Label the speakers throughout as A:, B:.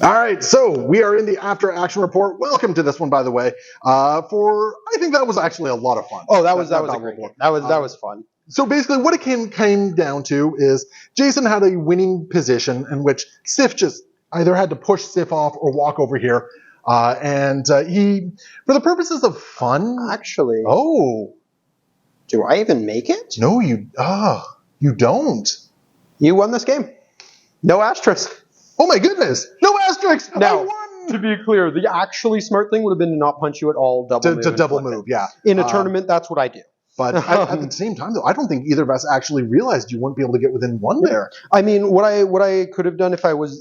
A: All right, so we are in the after action report. Welcome to this one, by the way. I think that was actually a lot of fun.
B: Oh, that was a great game. That was fun.
A: So basically, what it came down to is Jason had a winning position in which Sif just either had to push Sif off or walk over here, and he, for the purposes of fun,
B: Actually,
A: oh
B: do I even make it?
A: no, you don't.
B: You won this game. No asterisk.
A: Oh my goodness, no asterisks.
B: Now,
A: I won.
B: to be clear, the actually smart thing would have been to not punch you at all. Double move.
A: To double
B: flip
A: move,
B: it.
A: yeah.
B: In a tournament, that's what I do.
A: But at the same time, though, I don't think either of us actually realized you wouldn't be able to get within one there.
B: I mean, what I could have done if I was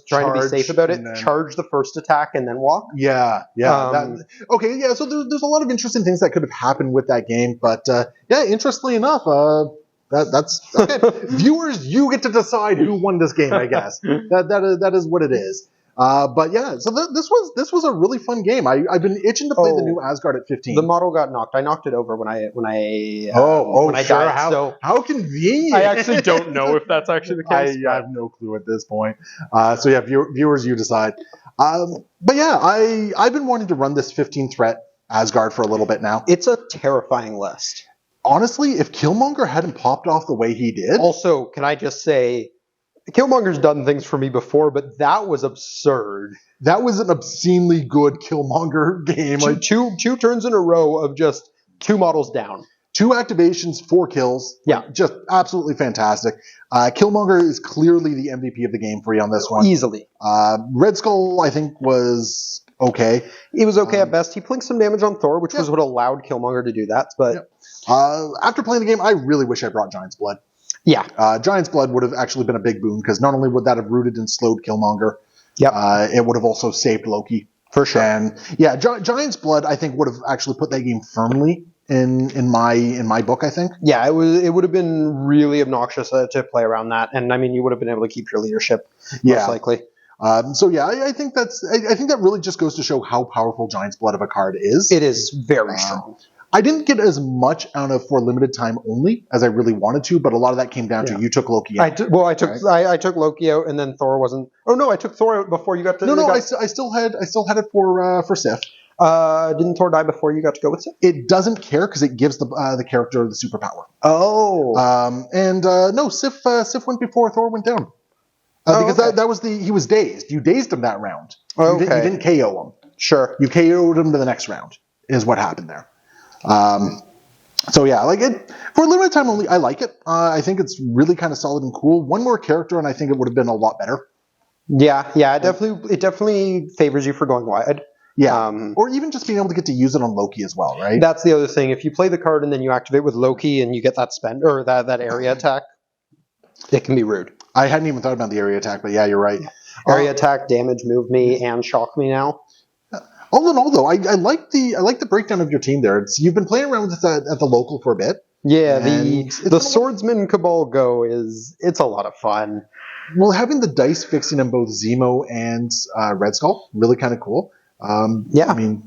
B: trying to be
A: Charge
B: safe about it,
A: and then-
B: charge the first attack and then walk.
A: Yeah. Okay, yeah. So there's a lot of interesting things that could have happened with that game, but yeah, interestingly enough, that's okay. Viewers, you get to decide who won this game. I guess that is what it is. But yeah, so this was a really fun game. I've been itching to play the new Asgard at 15.
B: The model got knocked. I knocked it over when I
A: sure.
B: died.
A: How convenient.
B: I actually don't know if that's actually the case.
A: I have no clue at this point. So yeah, viewers, you decide. But yeah, I've been wanting to run this 15 threat Asgard for a little bit now.
B: It's a terrifying list.
A: Honestly, if Killmonger hadn't popped off the way he did,
B: Also, can I just say, Killmonger's done things for me before, but that was absurd.
A: that was an obscenely good Killmonger game. Like
B: Two turns in a row of just two models down.
A: 2 activations, 4 kills.
B: Yeah.
A: Just absolutely fantastic. Killmonger is clearly the MVP of the game for you on this one.
B: Easily.
A: Red Skull, I think, was okay.
B: He was okay at best. He plinked some damage on Thor, which was what allowed Killmonger to do that. But
A: After playing the game, I really wish I brought Giant's Blood.
B: yeah.
A: Giant's Blood would have actually been a big boon, because not only would that have rooted and slowed Killmonger,
B: Yep.
A: it would have also saved Loki.
B: For sure.
A: And yeah, Giant's Blood, I think, would have actually put that game firmly in my book, I think.
B: Yeah, it would have been really obnoxious to play around that. And I mean, you would have been able to keep your leadership, most likely.
A: So yeah, I think that really just goes to show how powerful Giant's Blood of a card is.
B: It is very strong.
A: I didn't get as much out of for limited time only as I really wanted to, but a lot of that came down to you took Loki out.
B: I took Loki out, and then Thor wasn't. Oh no, I took Thor out before you got to.
A: I still had it for Sif.
B: Didn't Thor die before you got to go with Sif?
A: It doesn't care because it gives the character the superpower.
B: Oh.
A: No, Sif went before Thor went down. Because that was he was dazed. You dazed him that round.
B: Oh,
A: you didn't KO him.
B: Sure.
A: You KO'd him to the next round is what happened there. So yeah, like it for limited time only. I like it. I think it's really kind of solid and cool. One more character, and I think it would have been a lot better.
B: Yeah. It definitely favors you for going wide.
A: Yeah, or even just being able to get to use it on Loki as well, right?
B: That's the other thing. If you play the card and then you activate with Loki and you get that spend or that area attack, it can be rude.
A: I hadn't even thought about the area attack, but yeah, you're right.
B: Area attack, damage, move me, and shock me now.
A: All in all, though, I like the breakdown of your team there. You've been playing around with it at the local for a bit.
B: Yeah,
A: And
B: the Swordsman Cabal Go it's a lot of fun.
A: Well, having the dice fixing on both Zemo and Red Skull, really kind of cool.
B: Yeah. I mean,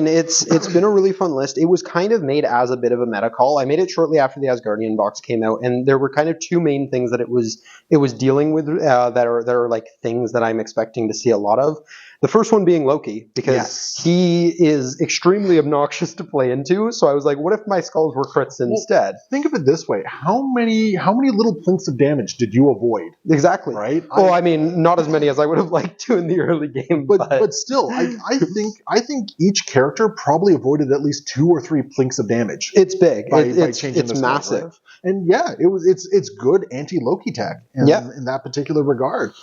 B: it's been a really fun list. It was kind of made as a bit of a meta call. I made it shortly after the Asgardian box came out, and there were kind of two main things that it was dealing with that are like things that I'm expecting to see a lot of. The first one being Loki, because he is extremely obnoxious to play into. So I was like, what if my skulls were crits instead?
A: Think of it this way: how many little plinks of damage did you avoid?
B: Exactly.
A: Right.
B: Well, I mean, not as many as I would have liked to in the early game,
A: but still, I think each character probably avoided at least 2 or 3 plinks of damage.
B: It's big.
A: By
B: It's
A: changing the
B: massive.
A: spells, right? And yeah, it's good anti-Loki tech in that particular regard.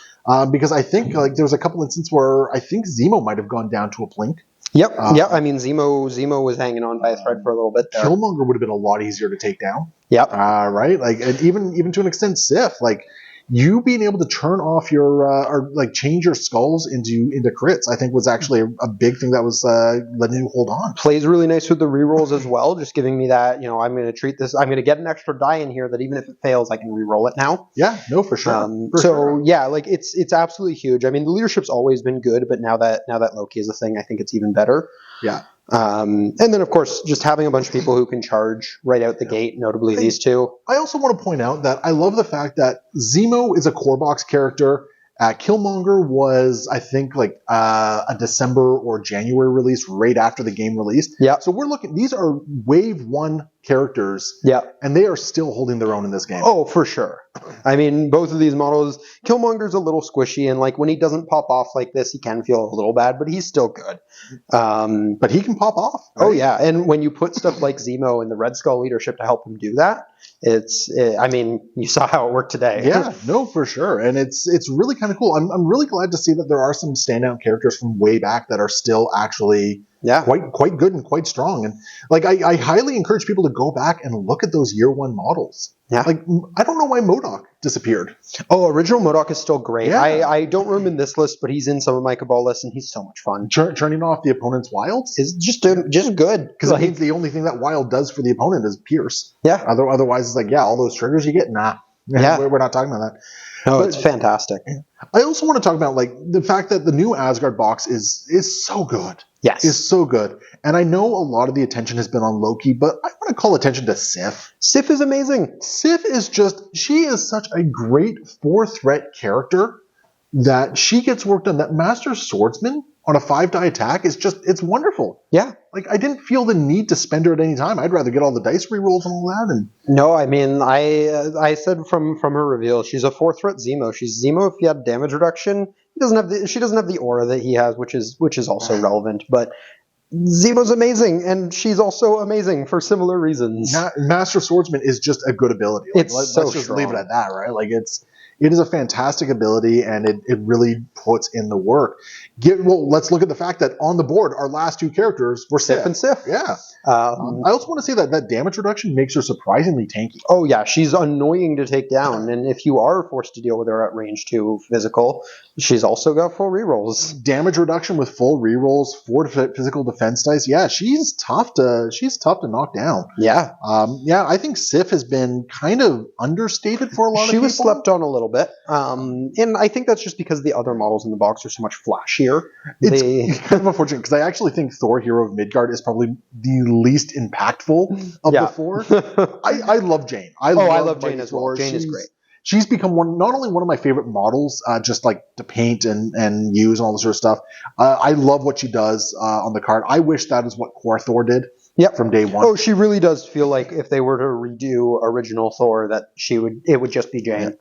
A: Because I think like there was a couple instances where I think Zemo might have gone down to a plink.
B: Yep. I mean, Zemo was hanging on by a thread for a little bit there.
A: Killmonger would have been a lot easier to take down.
B: Yep.
A: Right. Like, and even to an extent, Sif. Like, you being able to turn off your or like change your skulls into crits, I think was actually a big thing that was letting you hold on.
B: Plays really nice with the rerolls as well, just giving me that, I'm going to treat this, I'm going to get an extra die in here that even if it fails, I can reroll it now.
A: Yeah, no, for sure.
B: Yeah, like it's absolutely huge. I mean, the leadership's always been good, but now that Loki is a thing, I think it's even better.
A: Yeah.
B: And then, of course, just having a bunch of people who can charge right out the gate, notably these two.
A: I also want to point out that I love the fact that Zemo is a core box character Killmonger was, I think, like a December or January release, right after the game released.
B: Yeah.
A: So we're looking; these are Wave 1 characters,
B: Yeah.
A: and they are still holding their own in this game.
B: Oh, for sure. I mean, both of these models, Killmonger's a little squishy, and like when he doesn't pop off like this, he can feel a little bad, but he's still good.
A: But he can pop off.
B: Oh yeah, and when you put stuff like Zemo in the Red Skull leadership to help him do that, I mean, you saw how it worked today.
A: Yeah, no, for sure, and it's really kind of cool. I'm really glad to see that there are some standout characters from way back that are still actually quite good and quite strong. And like I highly encourage people to go back and look at those year 1 models.
B: Yeah.
A: Like I don't know why MODOK disappeared.
B: Oh, original MODOK is still great.
A: Yeah.
B: I don't remember in this list, but he's in some of my Cabal lists, and he's so much fun.
A: Turning off the opponent's wilds
B: Is just good
A: because I think the only thing that wild does for the opponent is pierce.
B: Yeah.
A: Otherwise, it's like all those triggers you get. Nah.
B: Yeah.
A: We're not talking about that.
B: No,
A: But-
B: it's fantastic.
A: I also want to talk about like the fact that the new Asgard box is so good.
B: Yes.
A: Is so good. And I know a lot of the attention has been on Loki, but I want to call attention to Sif.
B: Sif is amazing.
A: Sif is she is such a great 4-threat character that she gets worked on. That Master Swordsman on a 5-die attack is it's wonderful.
B: Yeah.
A: Like I didn't feel the need to spend her at any time. I'd rather get all the dice rerolls and all that. And
B: No, I mean, I said from her reveal, she's a 4-threat Zemo. She's Zemo if you had damage reduction. She doesn't have the aura that he has, which is also relevant. But Zemo's amazing, and she's also amazing for similar reasons.
A: Master Swordsman is just a good ability. Like,
B: It's
A: let's
B: so
A: just
B: strong.
A: leave it at that, right? Like it is a fantastic ability, and it really puts in the work. Let's look at the fact that on the board, our last 2 characters were
B: Sif and Sif.
A: Yeah. I also want to say that damage reduction makes her surprisingly tanky.
B: Oh yeah, she's annoying to take down, and if you are forced to deal with her at range 2 physical, she's also got full rerolls.
A: Damage reduction with full rerolls, 4 physical defense dice. Yeah, she's tough to knock down.
B: Yeah,
A: I think Sif has been kind of understated for a lot of people.
B: she was slept on a little bit, and I think that's just because the other models in the box are so much flashier.
A: It's kind of unfortunate because I actually think Thor: Hero of Midgard is probably the least impactful of the 4. I love Jane. I
B: love Jane as well. Jane is great.
A: She's become not only one of my favorite models, just like to paint and use and all this sort of stuff. I love what she does on the card. I wish that is what Core Thor did.
B: Yep.
A: From day one.
B: Oh, she really does feel like if they were to redo original Thor, that it would just be Jane.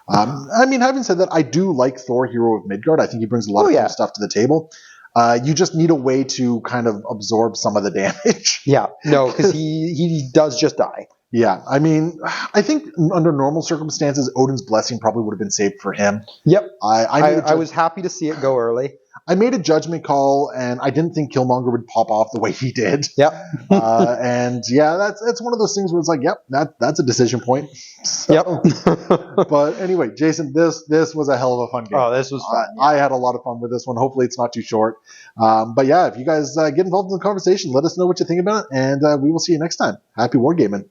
A: I mean, having said that, I do like Thor: Hero of Midgard. I think he brings a lot of cool stuff to the table. You just need a way to kind of absorb some of the damage.
B: Yeah, no, because he does just die.
A: Yeah, I mean, I think under normal circumstances, Odin's Blessing probably would have been saved for him.
B: Yep.
A: I
B: was happy to see it go early.
A: I made a judgment call, and I didn't think Killmonger would pop off the way he did.
B: Yep.
A: And yeah, that's one of those things where it's like, yep, that's a decision point. So,
B: Yep.
A: But anyway, Jason, this was a hell of a fun game.
B: Oh, this was fun.
A: I had a lot of fun with this one. Hopefully, it's not too short. But yeah, if you guys get involved in the conversation, let us know what you think about it, and we will see you next time. Happy wargaming.